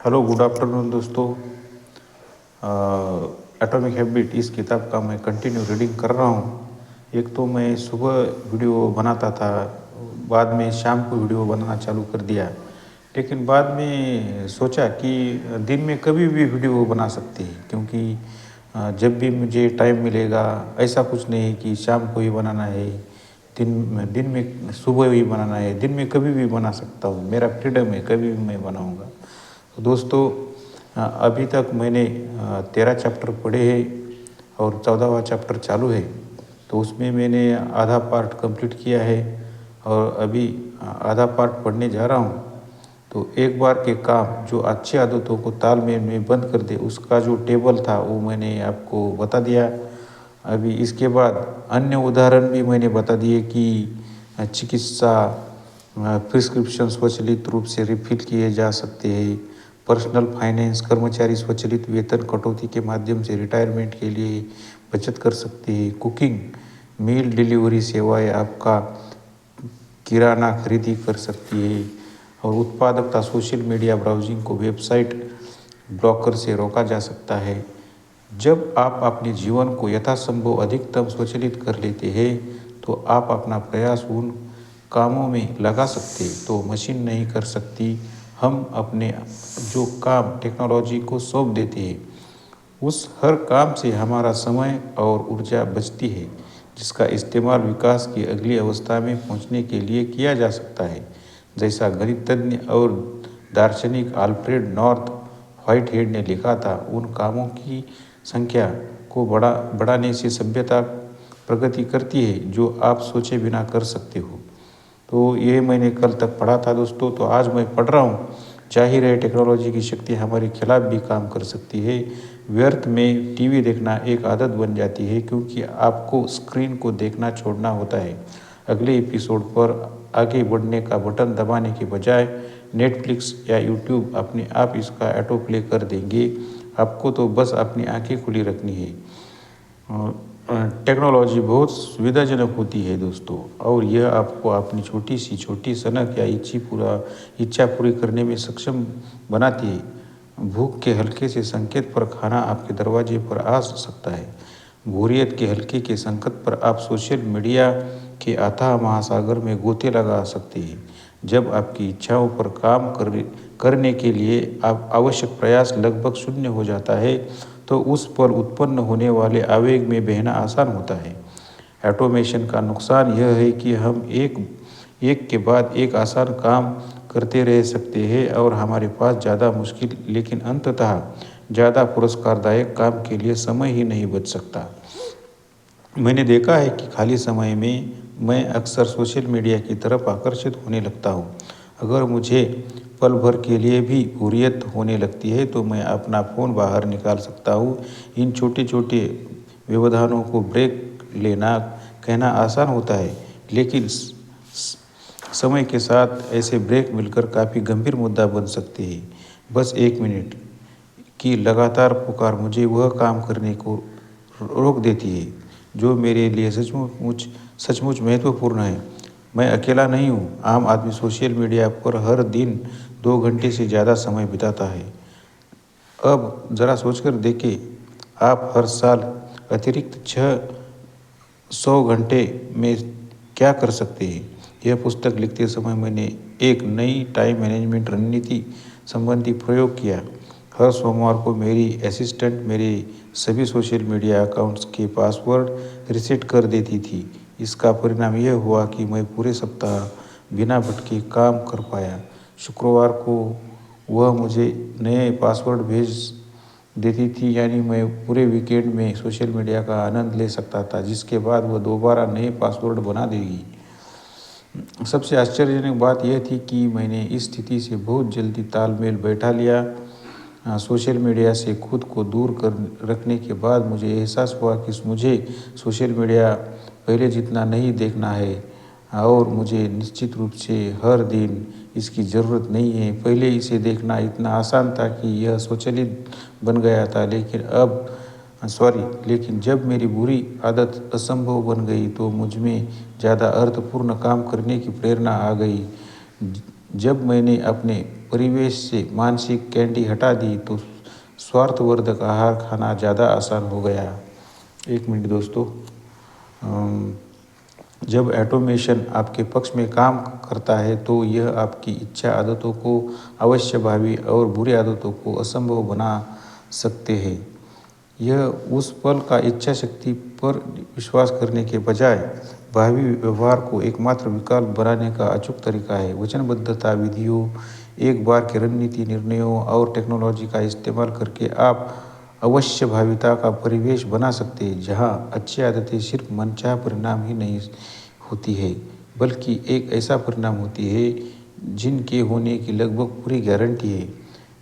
Hello good afternoon दोस्तों। Atomic habit इस किताब का मैं कंटिन्यू रीडिंग कर रहा हूँ। एक तो मैं सुबह वीडियो बनाता था, बाद में शाम को वीडियो बनाना चालू कर दिया। लेकिन बाद में सोचा कि दिन में कभी भी वीडियो बना सकते हैं, क्योंकि जब भी मुझे टाइम मिलेगा, ऐसा कुछ नहीं है कि शाम को ही बनाना है, दिन में सुबह ही बनाना है, दिन में कभी भी बना सकता हूँ। मेरा फ्रीडम है, कभी भी मैं बनाऊँगा। तो दोस्तों, अभी तक मैंने 13 चैप्टर पढ़े हैं और 14वां चैप्टर चालू है। तो उसमें मैंने आधा पार्ट कंप्लीट किया है और अभी आधा पार्ट पढ़ने जा रहा हूँ। तो एक बार के काम जो अच्छी आदतों को तालमेल में बंद कर दे, उसका जो टेबल था वो मैंने आपको बता दिया। अभी इसके बाद अन्य उदाहरण भी मैंने बता दिए कि चिकित्सा प्रिस्क्रिप्शन स्वचालित रूप से रिफिल किए जा सकते हैं। पर्सनल फाइनेंस, कर्मचारी स्वचालित वेतन कटौती के माध्यम से रिटायरमेंट के लिए बचत कर सकते हैं। कुकिंग, मील डिलीवरी सेवाएं आपका किराना खरीदी कर सकती है। और उत्पादकता, सोशल मीडिया ब्राउजिंग को वेबसाइट ब्लॉकर से रोका जा सकता है। जब आप अपने जीवन को यथासंभव अधिकतम स्वचालित कर लेते हैं, तो आप अपना प्रयास उन कामों में लगा सकते तो मशीन नहीं कर सकती। हम अपने जो काम टेक्नोलॉजी को सौंप देते हैं, उस हर काम से हमारा समय और ऊर्जा बचती है, जिसका इस्तेमाल विकास की अगली अवस्था में पहुंचने के लिए किया जा सकता है। जैसा गणितज्ञ और दार्शनिक अल्फ्रेड नॉर्थ व्हाइटहेड ने लिखा था, उन कामों की संख्या को बढ़ाने से सभ्यता प्रगति करती है जो आप सोचे बिना कर सकते हो। तो ये मैंने कल तक पढ़ा था दोस्तों, तो आज मैं पढ़ रहा हूँ। जाहिर है टेक्नोलॉजी की शक्ति हमारे खिलाफ भी काम कर सकती है। व्यर्थ में टीवी देखना एक आदत बन जाती है, क्योंकि आपको स्क्रीन को देखना छोड़ना होता है। अगले एपिसोड पर आगे बढ़ने का बटन दबाने के बजाय नेटफ्लिक्स या यूट्यूब अपने आप इसका ऑटो प्ले कर देंगे। आपको तो बस अपनी आंखें खुली रखनी है। टेक्नोलॉजी बहुत सुविधाजनक होती है दोस्तों, और यह आपको अपनी छोटी सनक या इच्छा पूरी करने में सक्षम बनाती है। भूख के हल्के से संकेत पर खाना आपके दरवाजे पर आ सकता है। बोरियत के हल्के के संकट पर आप सोशल मीडिया के अथाह महासागर में गोते लगा सकते हैं। जब आपकी इच्छाओं पर करने के लिए आप आवश्यक प्रयास लगभग शून्य हो जाता है, तो उस पर उत्पन्न होने वाले आवेग में बहना आसान होता है। ऑटोमेशन का नुकसान यह है कि हम एक के बाद एक आसान काम करते रह सकते हैं और हमारे पास ज़्यादा मुश्किल लेकिन अंततः ज़्यादा पुरस्कारदायक काम के लिए समय ही नहीं बच सकता। मैंने देखा है कि खाली समय में मैं अक्सर सोशल मीडिया की तरफ आकर्षित होने लगता हूँ। अगर मुझे पल भर के लिए भी बोरियत होने लगती है, तो मैं अपना फ़ोन बाहर निकाल सकता हूँ। इन छोटे छोटे व्यवधानों को ब्रेक लेना कहना आसान होता है, लेकिन समय के साथ ऐसे ब्रेक मिलकर काफ़ी गंभीर मुद्दा बन सकते हैं। बस 1 मिनट की लगातार पुकार मुझे वह काम करने को रोक देती है जो मेरे लिए सचमुच महत्वपूर्ण है। मैं अकेला नहीं हूँ। आम आदमी सोशल मीडिया पर हर दिन 2 घंटे से ज़्यादा समय बिताता है। अब ज़रा सोचकर देखें, आप हर साल अतिरिक्त 600 घंटे में क्या कर सकते हैं। यह पुस्तक लिखते समय मैंने एक नई टाइम मैनेजमेंट रणनीति संबंधी प्रयोग किया। हर सोमवार को मेरी असिस्टेंट मेरे सभी सोशल मीडिया अकाउंट्स के पासवर्ड रीसेट कर देती थी। इसका परिणाम यह हुआ कि मैं पूरे सप्ताह बिना भटके काम कर पाया। शुक्रवार को वह मुझे नए पासवर्ड भेज देती थी, यानी मैं पूरे वीकेंड में सोशल मीडिया का आनंद ले सकता था, जिसके बाद वह दोबारा नए पासवर्ड बना देगी। सबसे आश्चर्यजनक बात यह थी कि मैंने इस स्थिति से बहुत जल्दी तालमेल बैठा लिया। सोशल मीडिया से खुद को दूर कर रखने के बाद मुझे एहसास हुआ कि मुझे सोशल मीडिया पहले जितना नहीं देखना है, और मुझे निश्चित रूप से हर दिन इसकी ज़रूरत नहीं है। पहले इसे देखना इतना आसान था कि यह स्वचालित बन गया था, लेकिन जब मेरी बुरी आदत असंभव बन गई, तो मुझ में ज़्यादा अर्थपूर्ण काम करने की प्रेरणा आ गई। जब मैंने अपने परिवेश से मानसिक कैंडी हटा दी तो स्वार्थवर्धक आहार खाना ज़्यादा आसान हो गया। एक मिनट दोस्तों। जब ऑटोमेशन आपके पक्ष में काम करता है तो यह आपकी इच्छा आदतों को अवश्यभावी और बुरी आदतों को असंभव बना सकते हैं। यह उस पल का इच्छा शक्ति पर विश्वास करने के बजाय भावी व्यवहार को एकमात्र विकल्प बनाने का अचूक तरीका है। वचनबद्धता विधियों, एक बार के रणनीति निर्णयों और टेक्नोलॉजी का इस्तेमाल करके आप अवश्य भाविता का परिवेश बना सकते हैं, जहां अच्छी आदतें सिर्फ मनचाहा परिणाम ही नहीं होती है, बल्कि एक ऐसा परिणाम होती है जिनके होने की लगभग पूरी गारंटी है।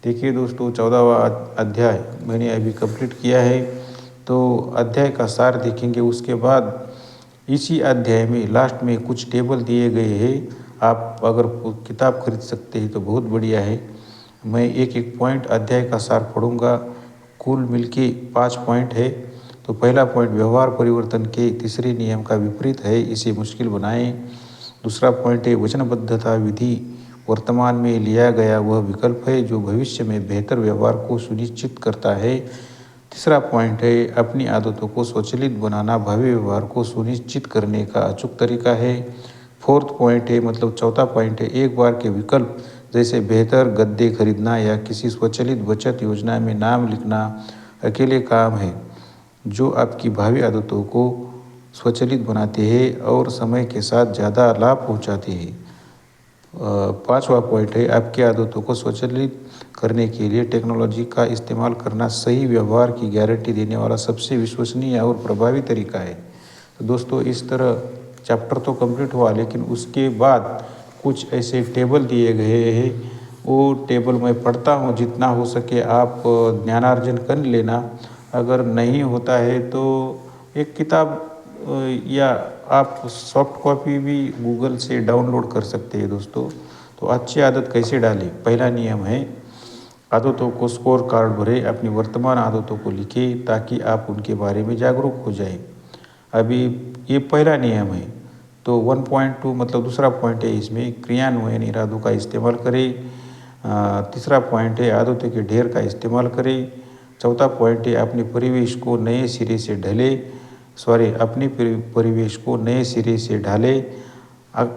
देखिए दोस्तों, 14वां अध्याय मैंने अभी कंप्लीट किया है, तो अध्याय का सार देखेंगे। उसके बाद इसी अध्याय में लास्ट में कुछ टेबल दिए गए हैं। आप अगर किताब खरीद सकते हैं तो बहुत बढ़िया है। मैं एक एक पॉइंट अध्याय का सार पढ़ूंगा। कुल मिलके 5 पॉइंट है। तो पहला पॉइंट, व्यवहार परिवर्तन के तीसरे नियम का विपरीत है, इसे मुश्किल बनाएं। दूसरा पॉइंट है, वचनबद्धता विधि वर्तमान में लिया गया वह विकल्प है जो भविष्य में बेहतर व्यवहार को सुनिश्चित करता है। तीसरा पॉइंट है, अपनी आदतों को स्वचालित बनाना भावी व्यवहार को सुनिश्चित करने का अचूक तरीका है। फोर्थ पॉइंट है, मतलब चौथा पॉइंट है, एक बार के विकल्प जैसे बेहतर गद्दे खरीदना या किसी स्वचालित बचत योजना में नाम लिखना अकेले काम है जो आपकी भावी आदतों को स्वचालित बनाते हैं और समय के साथ ज़्यादा लाभ पहुंचाते हैं। पांचवा पॉइंट है, आपकी आदतों को स्वचालित करने के लिए टेक्नोलॉजी का इस्तेमाल करना सही व्यवहार की गारंटी देने वाला सबसे विश्वसनीय और प्रभावी तरीका है। तो दोस्तों, इस तरह चैप्टर तो कंप्लीट हुआ, लेकिन उसके बाद कुछ ऐसे टेबल दिए गए हैं। वो टेबल मैं पढ़ता हूँ, जितना हो सके आप ज्ञानार्जन कर लेना। अगर नहीं होता है तो एक किताब या आप सॉफ्ट कॉपी भी गूगल से डाउनलोड कर सकते हैं दोस्तों। तो अच्छी आदत कैसे डालें। पहला नियम है, आदतों को स्कोर कार्ड भरें। अपनी वर्तमान आदतों को लिखें ताकि आप उनके बारे में जागरूक हो जाएं। अभी ये पहला नियम है। तो 1.2 मतलब दूसरा पॉइंट है, इसमें क्रियान्वयन इरादों का इस्तेमाल करें। तीसरा पॉइंट है, आदतों के ढेर का इस्तेमाल करें। चौथा पॉइंट है, अपने परिवेश को नए सिरे से ढालें।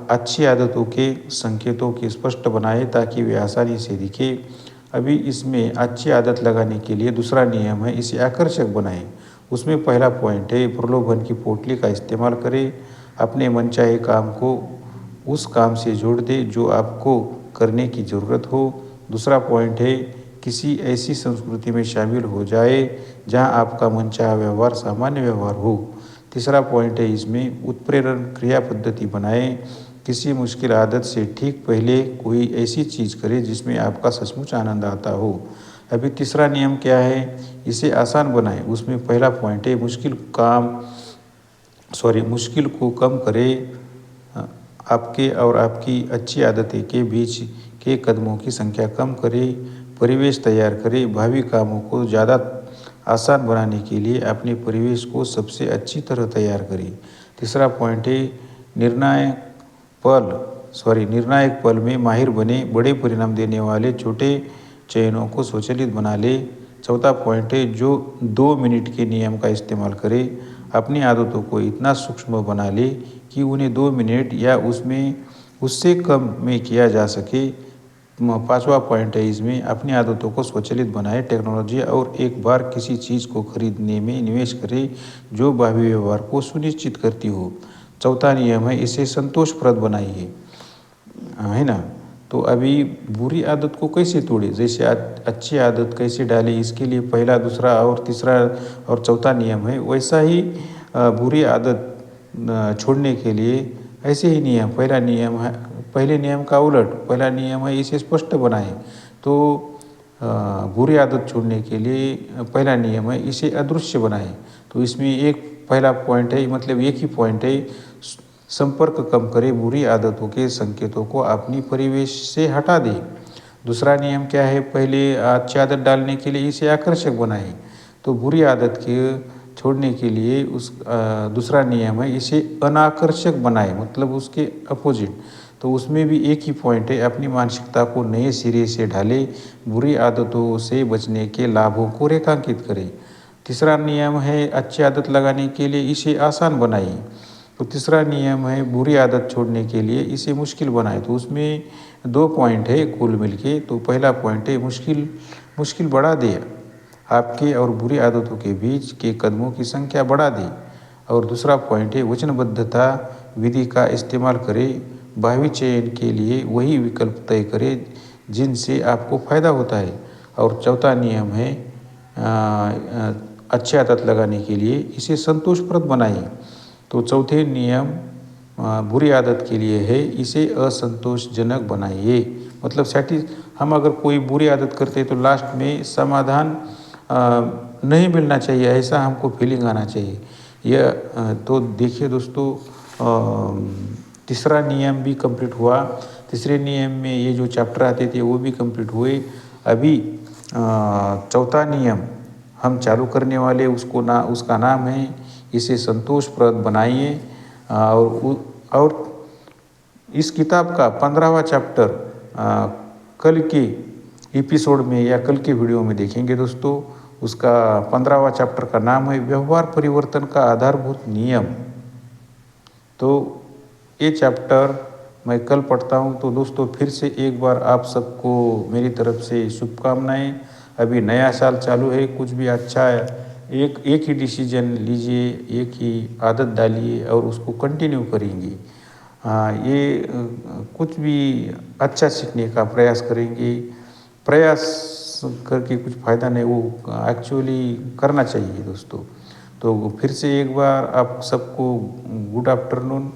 अच्छी आदतों के संकेतों के स्पष्ट बनाएं ताकि वे आसानी से दिखे। अभी इसमें अच्छी आदत लगाने के लिए दूसरा नियम है, इसे आकर्षक बनाएं। उसमें पहला पॉइंट है, प्रलोभन की पोटली का इस्तेमाल करें। अपने मनचाहे काम को उस काम से जोड़ दें जो आपको करने की ज़रूरत हो। दूसरा पॉइंट है, किसी ऐसी संस्कृति में शामिल हो जाए जहां आपका मनचाहा व्यवहार सामान्य व्यवहार हो। तीसरा पॉइंट है, इसमें उत्प्रेरण क्रिया पद्धति बनाएं। किसी मुश्किल आदत से ठीक पहले कोई ऐसी चीज़ करें जिसमें आपका सचमुच आनंद आता हो। अभी तीसरा नियम क्या है, इसे आसान बनाएं। उसमें पहला पॉइंट है, मुश्किल को कम करें। आपके और आपकी अच्छी आदतें के बीच के कदमों की संख्या कम करें। परिवेश तैयार करें। भावी कामों को ज़्यादा आसान बनाने के लिए अपने परिवेश को सबसे अच्छी तरह तैयार करें। तीसरा पॉइंट है, निर्णायक पल में माहिर बने। बड़े परिणाम देने वाले छोटे चयनों को स्वचालित बना ले। चौथा पॉइंट है, जो 2 मिनट के नियम का इस्तेमाल करें। अपनी आदतों को इतना सूक्ष्म बना ले कि उन्हें 2 मिनट या उससे कम में किया जा सके। पांचवा पॉइंट है, इसमें अपनी आदतों को स्वचालित बनाएं। टेक्नोलॉजी और एक बार किसी चीज़ को खरीदने में निवेश करें जो भावी व्यवहार को सुनिश्चित करती हो। चौथा नियम है, इसे संतोषप्रद बनाइए, है ना। तो अभी बुरी आदत को कैसे तोड़े, जैसे अच्छी आदत कैसे डालें, इसके लिए पहला, दूसरा और तीसरा और चौथा नियम है। वैसा ही बुरी आदत छोड़ने के लिए ऐसे ही नियम, पहले नियम का उलट, पहला नियम है, इसे स्पष्ट बनाएं। तो बुरी आदत छोड़ने के लिए पहला नियम है, इसे अदृश्य बनाएं। तो इसमें एक पहला पॉइंट है, मतलब एक ही पॉइंट है, संपर्क कम करें। बुरी आदतों के संकेतों को अपनी परिवेश से हटा दें। दूसरा नियम क्या है, पहले अच्छी आदत डालने के लिए इसे आकर्षक बनाएं। तो बुरी आदत के छोड़ने के लिए दूसरा नियम है, इसे अनाकर्षक बनाएं, मतलब उसके अपोजिट। तो उसमें भी एक ही पॉइंट है, अपनी मानसिकता को नए सिरे से ढाले, बुरी आदतों से बचने के लाभों को रेखांकित करें। तीसरा नियम है अच्छी आदत लगाने के लिए इसे आसान बनाइए। तो तीसरा नियम है बुरी आदत छोड़ने के लिए इसे मुश्किल बनाए। तो उसमें 2 पॉइंट है कुल मिलके। तो पहला पॉइंट है मुश्किल बढ़ा दे, आपके और बुरी आदतों के बीच के कदमों की संख्या बढ़ा दे। और दूसरा पॉइंट है वचनबद्धता विधि का इस्तेमाल करें, भावी चयन के लिए वही विकल्प तय करें जिनसे आपको फ़ायदा होता है। और चौथा नियम है अच्छी आदत लगाने के लिए इसे संतोषप्रद बनाइए। तो चौथे नियम बुरी आदत के लिए है, इसे असंतोषजनक बनाइए। मतलब हम अगर कोई बुरी आदत करते हैं तो लास्ट में समाधान नहीं मिलना चाहिए, ऐसा हमको फीलिंग आना चाहिए। यह तो देखिए दोस्तों, तीसरा नियम भी कंप्लीट हुआ। तीसरे नियम में ये जो चैप्टर आते थे वो भी कंप्लीट हुए। अभी चौथा नियम हम चालू करने वाले, उसका नाम है इसे संतोषप्रद बनाइए। और इस किताब का 15वां चैप्टर कल के एपिसोड में या कल के वीडियो में देखेंगे दोस्तों। उसका 15वां चैप्टर का नाम है व्यवहार परिवर्तन का आधारभूत नियम। तो ये चैप्टर मैं कल पढ़ता हूँ। तो दोस्तों फिर से एक बार आप सबको मेरी तरफ से शुभकामनाएं। अभी नया साल चालू है, कुछ भी अच्छा है, एक ही डिसीजन लीजिए, एक ही आदत डालिए और उसको कंटिन्यू करेंगे। ये कुछ भी अच्छा सीखने का प्रयास करेंगे। प्रयास करके कुछ फ़ायदा नहीं, वो एक्चुअली करना चाहिए दोस्तों। तो फिर से एक बार आप सबको गुड आफ्टरनून।